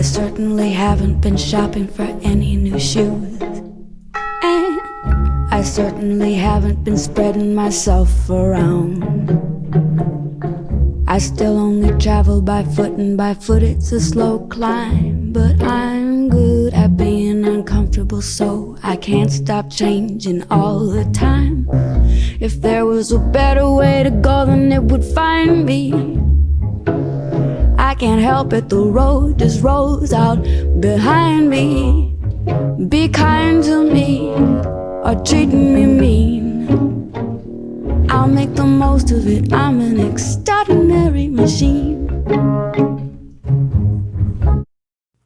certainly haven't been shopping for any new shoes. And I certainly haven't been spreading myself around. I still only travel by foot, and by foot it's a slow climb. But I'm good at being uncomfortable, so I can't stop changing all the time. If there was a better way to go, then it would find me. I can't help it, the road just rolls out behind me. Be kind to me, or treating me mean. I'll make the most of it, I'm an extraordinary machine.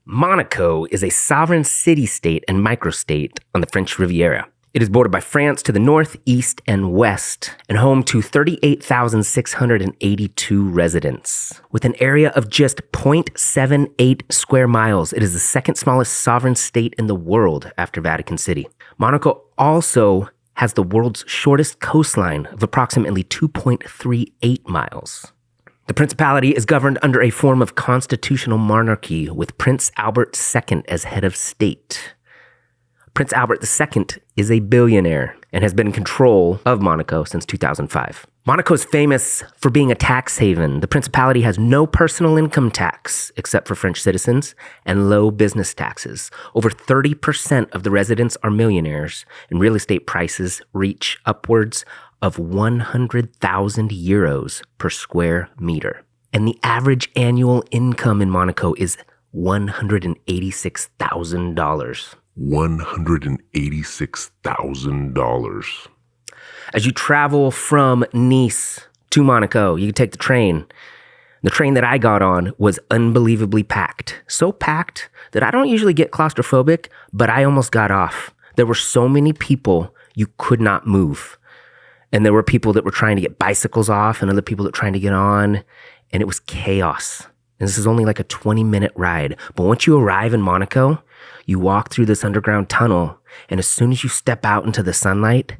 Monaco is a sovereign city-state and microstate on the French Riviera. It is bordered by France to the north, east, and west, and home to 38,682 residents. With an area of just 0.78 square miles, it is the second smallest sovereign state in the world after Vatican City. Monaco also has the world's shortest coastline of approximately 2.38 miles. The principality is governed under a form of constitutional monarchy with Prince Albert II as head of state. Prince Albert II is a billionaire and has been in control of Monaco since 2005. Monaco is famous for being a tax haven. The principality has no personal income tax except for French citizens and low business taxes. Over 30% of the residents are millionaires, and real estate prices reach upwards of 100,000 euros per square meter. And the average annual income in Monaco is $186,000. $186,000. As you travel from Nice to Monaco, you can take the train. The train that I got on was unbelievably packed. So packed that I don't usually get claustrophobic, but I almost got off. There were so many people, you could not move. And there were people that were trying to get bicycles off and other people that were trying to get on. And it was chaos. And this is only like a 20-minute ride. But once you arrive in Monaco, you walk through this underground tunnel, and as soon as you step out into the sunlight,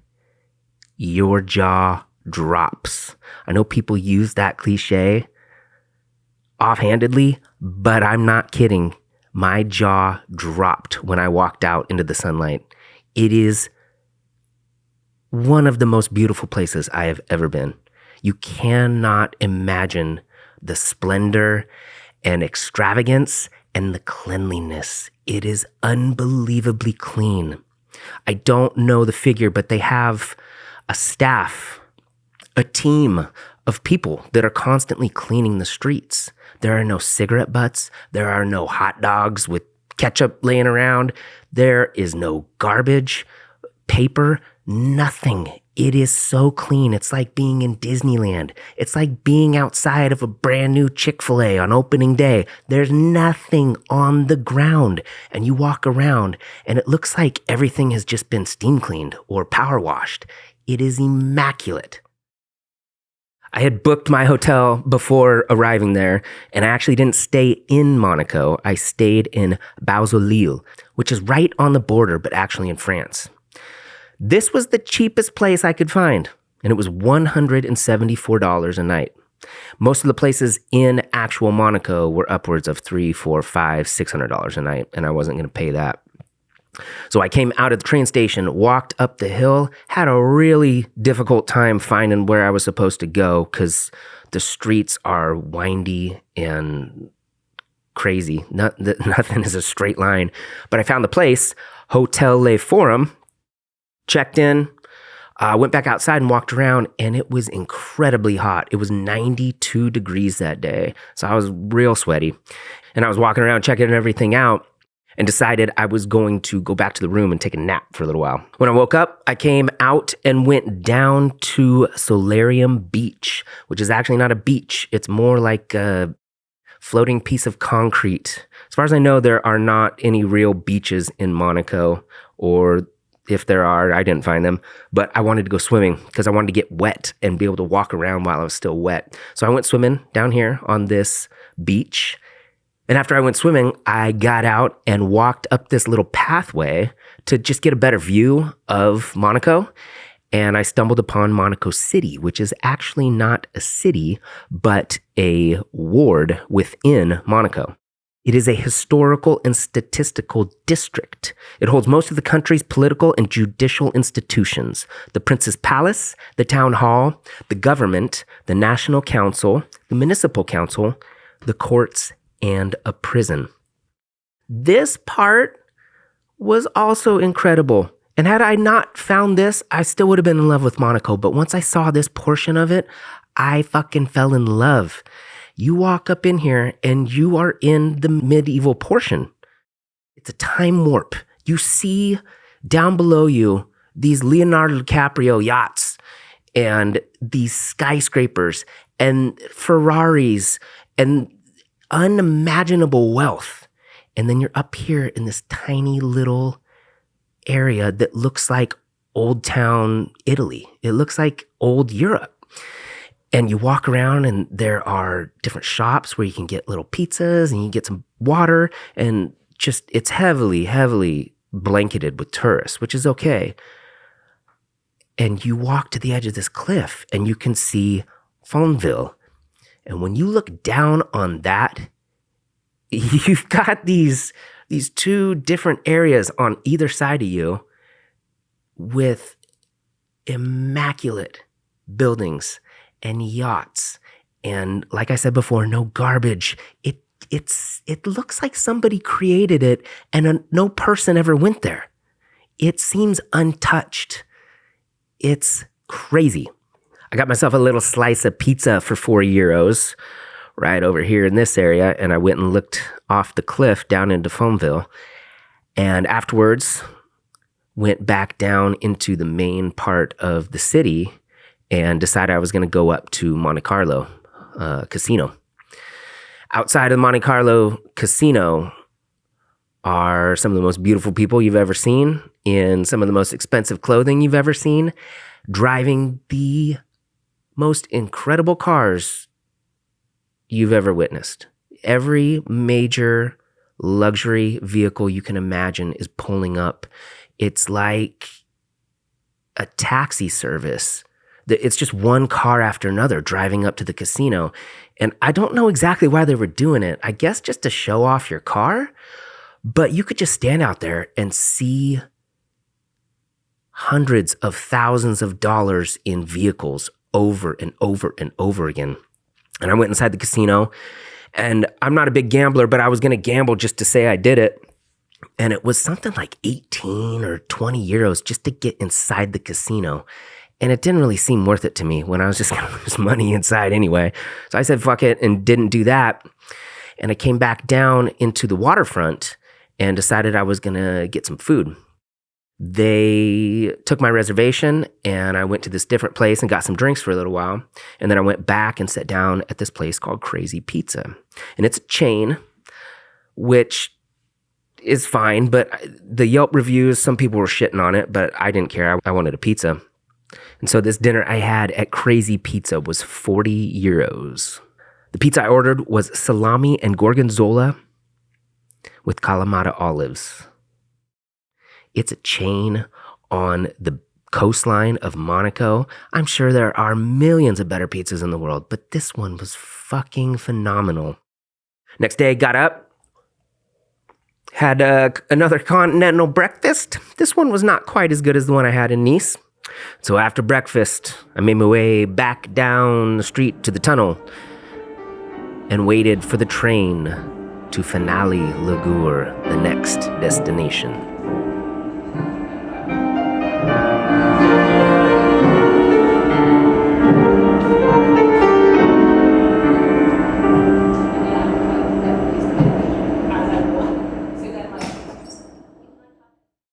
your jaw drops. I know people use that cliche offhandedly, but I'm not kidding. My jaw dropped when I walked out into the sunlight. It is one of the most beautiful places I have ever been. You cannot imagine the splendor and extravagance and the cleanliness. It is unbelievably clean. I don't know the figure, but they have a staff, a team of people that are constantly cleaning the streets. There are no cigarette butts. There are no hot dogs with ketchup laying around. There is no garbage, paper, nothing. It is so clean. It's like being in Disneyland. It's like being outside of a brand new Chick-fil-A on opening day. There's nothing on the ground. And you walk around and it looks like everything has just been steam cleaned or power washed. It is immaculate. I had booked my hotel before arriving there, and I actually didn't stay in Monaco. I stayed in Beausoleil, which is right on the border, but actually in France. This was the cheapest place I could find, and it was $174 a night. Most of the places in actual Monaco were upwards of $300, $400, $500, $600 a night, and I wasn't going to pay that. So I came out of the train station, walked up the hill, had a really difficult time finding where I was supposed to go because the streets are windy and crazy. Nothing is a straight line. But I found the place, Hotel Le Forum, checked in, went back outside and walked around, and it was incredibly hot. It was 92 degrees that day, so I was real sweaty. And I was walking around checking everything out and decided I was going to go back to the room and take a nap for a little while. When I woke up, I came out and went down to Solarium Beach, which is actually not a beach. It's more like a floating piece of concrete. As far as I know, there are not any real beaches in Monaco, or if there are, I didn't find them, but I wanted to go swimming because I wanted to get wet and be able to walk around while I was still wet. So I went swimming down here on this beach. And after I went swimming, I got out and walked up this little pathway to just get a better view of Monaco. And I stumbled upon Monaco City, which is actually not a city, but a ward within Monaco. It is a historical and statistical district. It holds most of the country's political and judicial institutions: the Prince's Palace, the Town Hall, the government, the National Council, the Municipal Council, the courts, and a prison. This part was also incredible. And had I not found this, I still would have been in love with Monaco. But once I saw this portion of it, I fucking fell in love. You walk up in here and you are in the medieval portion. It's a time warp. You see down below you these Leonardo DiCaprio yachts and these skyscrapers and Ferraris and unimaginable wealth. And then you're up here in this tiny little area that looks like Old Town Italy. It looks like old Europe. And you walk around and there are different shops where you can get little pizzas and you get some water, and just it's heavily, heavily blanketed with tourists, which is okay. And you walk to the edge of this cliff and you can see Fontville. And when you look down on that, you've got these two different areas on either side of you with immaculate buildings and yachts. And like I said before, no garbage. It looks like somebody created it and no person ever went there. It seems untouched. It's crazy. I got myself a little slice of pizza for €4 right over here in this area, and I went and looked off the cliff down into Fontville. And afterwards, went back down into the main part of the city and decided I was going to go up to Monte Carlo Casino. Outside of the Monte Carlo Casino are some of the most beautiful people you've ever seen, in some of the most expensive clothing you've ever seen, driving the most incredible cars you've ever witnessed. Every major luxury vehicle you can imagine is pulling up. It's like a taxi service. It's just one car after another driving up to the casino. And I don't know exactly why they were doing it. I guess just to show off your car. But you could just stand out there and see hundreds of thousands of dollars in vehicles over and over and over again. And I went inside the casino, and I'm not a big gambler, but I was going to gamble just to say I did it. And it was something like 18 or 20 euros just to get inside the casino. And it didn't really seem worth it to me when I was just going to lose money inside anyway. So I said, fuck it, and didn't do that. And I came back down into the waterfront and decided I was going to get some food. They took my reservation, and I went to this different place and got some drinks for a little while. And then I went back and sat down at this place called Crazy Pizza. And it's a chain, which is fine, but the Yelp reviews, some people were shitting on it, but I didn't care. I wanted a pizza. And so this dinner I had at Crazy Pizza was €40. The pizza I ordered was salami and gorgonzola with Kalamata olives. It's a chain on the coastline of Monaco. I'm sure there are millions of better pizzas in the world, but this one was fucking phenomenal. Next day, got up, had another continental breakfast. This one was not quite as good as the one I had in Nice. So after breakfast, I made my way back down the street to the tunnel and waited for the train to Finale Ligure, the next destination.